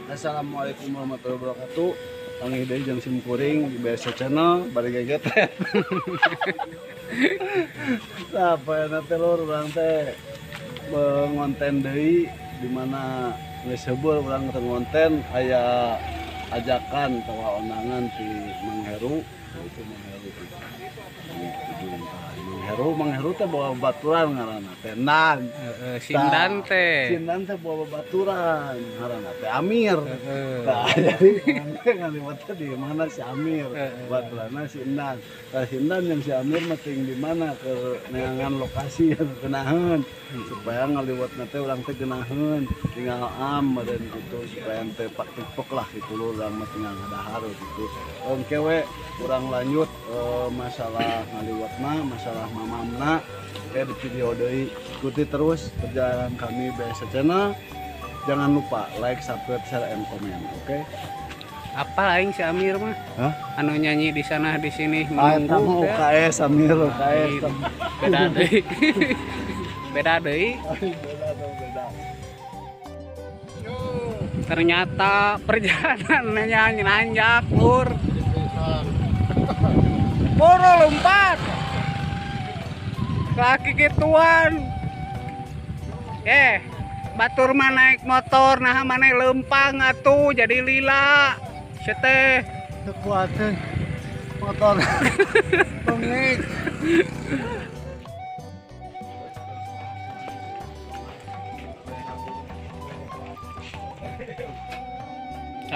Assalamualaikum warahmatullahi wabarakatuh. Kang Hidayah jeung sim kuring di BSC Channel bari gegetet. Sapaeuna teh lur urang teh ngonten deui di mana geus heubeul urang teh ngonten aya ajakan tawa onangan ti Mang Heru. Itu Mang Heru teh bawa baturan ngaranna teh Nan. Sindan teh. Sindan teh bawa baturan ngaranna teh Amir. Tah jadi ngaliwat teh di mana si Amir, baturanna si Nan. Tah Sindan yang si Amir mah ting di mana ke neangan lokasi yang geunaheun supaya ngaliwatna teh urang teh geunaheun tinggal meureun gitu supaya teh pak lah gitu urang mah tinggal ngadahar gitu. Oke we urang lanjut masalah ngaliwatna, masalah mamamna kayak di video deui. Ikuti terus perjalanan kami BSC Channel. Jangan lupa like, subscribe, share, and comment. Oke? Apa lain si Amir mah? Hah? Anu nyanyi di sana di sini Kamu menunggu. UKS Amir UKS. Beda deui. Beda deui. Beda. Ternyata perjalanannya nanjak, Lur. Boro lompat. Laki gituan. Batur mah naik motor, nah mana lempang atuh jadi lila. Seteh Kekuatan motor. Pengik.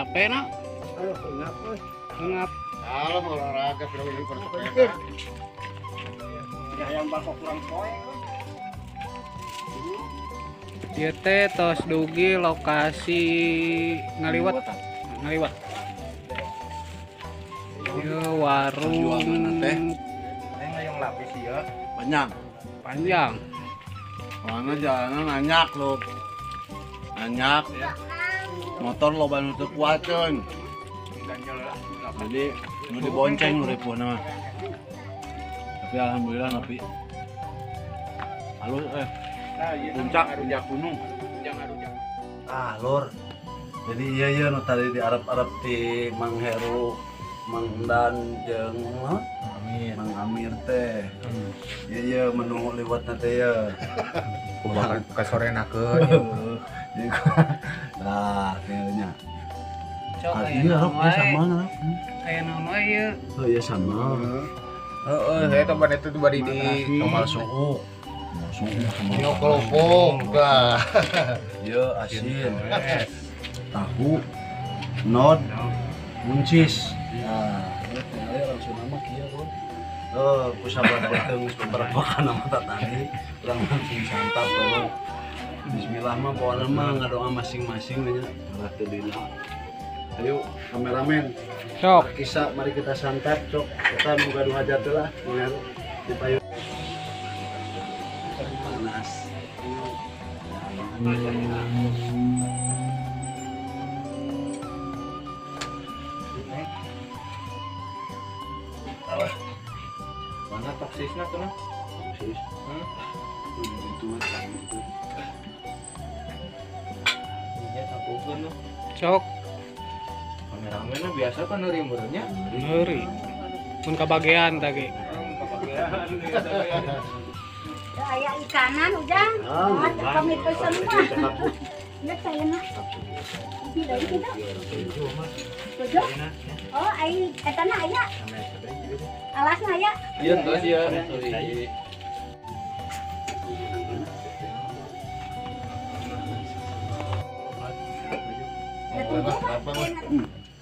capek nak? Ayo ngap euy. Ngap. Alam olahraga film ini kurang ya yang bakok kurang poe. Ieu teh tos dugi lokasi ngaliwat. Ieu warung Yang lapis ya. panjang. Mana jalanan nanyak lo. Nanyak. Motor lo ban teu kuaceun. Jadi nu dibonceng nu ripuhna mah. Tapi alhamdulillah nepi. Halus puncak gunung. Ah, Lur. Jadi iya nu tadi di Arab ti Mang Heru, Mang Dan jeung Mang Amir teh. Iya menu liwatna teh ya. Kumaha kasorenakeun. Nah, kayaknya. Cok Iya, roknya sama lah. Aya naon wae ieu? Oh iya sama. Saya teman itu bari di Tomal suhu. Nyo kelopong dah. Iya asin. Tahu. Nod. Buncis. Nah, ayo langsung nama kieu, Bro. Kusabar beteng beberapa kana mata tadi. Urang langsung santap, Bro. Bismillah mah bawa mah ngadoa masing-masing nya. Ulah teu dina. Ayo kameramen. Sok. Kisah mari kita santap, cok. Kita buka dua hajat lah, dengan di payung. Panas. Mana toksisnya tuh nah? Toksis. Itu kan itu. Iya sapukeun loh. Cok. Kameramen biasa kan neurimeureunnya. Neuri. Mun kabagean tadi. Aya ikanan ujang. Kami pesan mah. Lihat saya nak. Bila itu dah. Tujuh. Oh, ai etana aya. Alasna aya. Iya terus ya. Ya tujuh apa?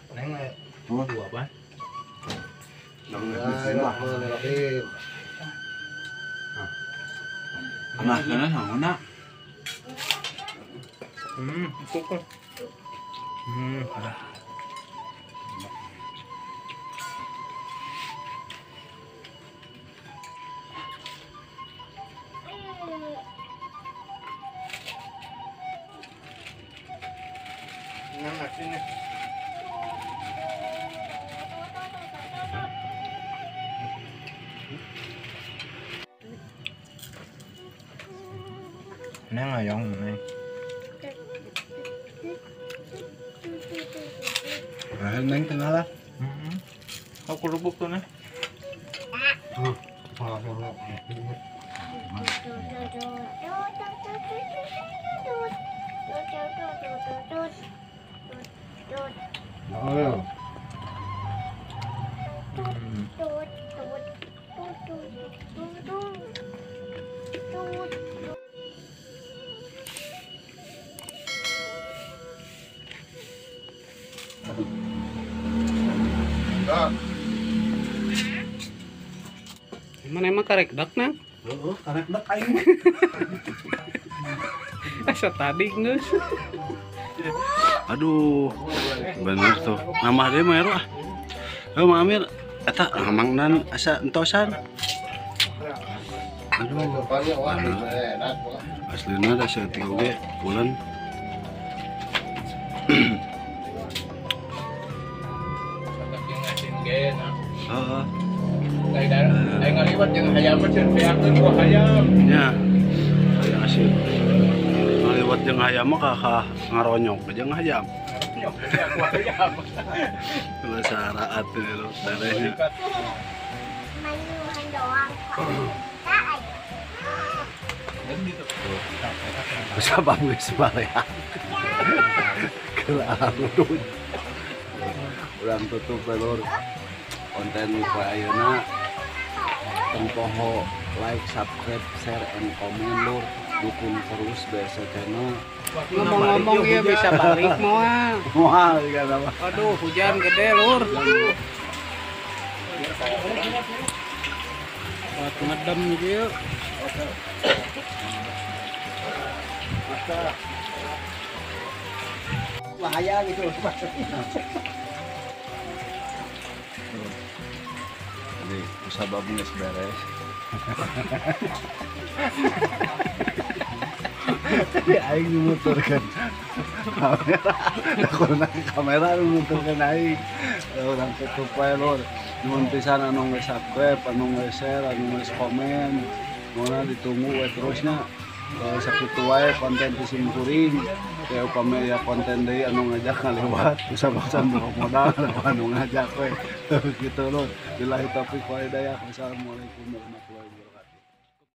Neng dua apa? Anak kana sama Itu kan. Nang asinnya. Neng ayong neng. Neng tengah lah. Aku lubuk tuh nih. Oh. Mana emang karek dak nang? Oh, karek dak aing. Asa tadi geus. Aduh, bener tuh. Nama dia mah ah. Mah Amir, eta ngamangnan asa entosan. Aduh, aslina da seeutik oge bulan. Heeh. Aing ngaliwat jeung hayam ceun beakeun ku hayam. Nya. Aya asih. Ngaliwat jeung hayam mah ka ngaronyok jeung hayam. Nyok aku hayam. Kalau saraat ini lo, sarenya. Mayuhan doang kok. Bisa bagus ya. Kelang tuh. Ulang tutup pelur. Konten Mitra Ayeuna. Tempoho like, subscribe, share, and comment lur. Dukung terus BS channel. Ngomong-ngomong ya bisa balik moal. Wah, juga apa? Aduh, hujan gede lur. Buat ngedem gitu. Bahaya gitu. Jadi usaha babu nggak beres. Tapi aing memuturkan kamera memuturkan aing orang tutup wae lur. Nuhun pisan anu geus subscribe, anu geus share, anu geus komen. Moga ditunggu we terusnya. Sakitu wae konten disimkuring. Kayak upami ya konten deui anu ngajak ngalewat, bisa-bisa modal anu ngajak we. Gitu lur. Billahi taufiq wal hidayah. Wassalamualaikum warahmatullahi wabarakatuh.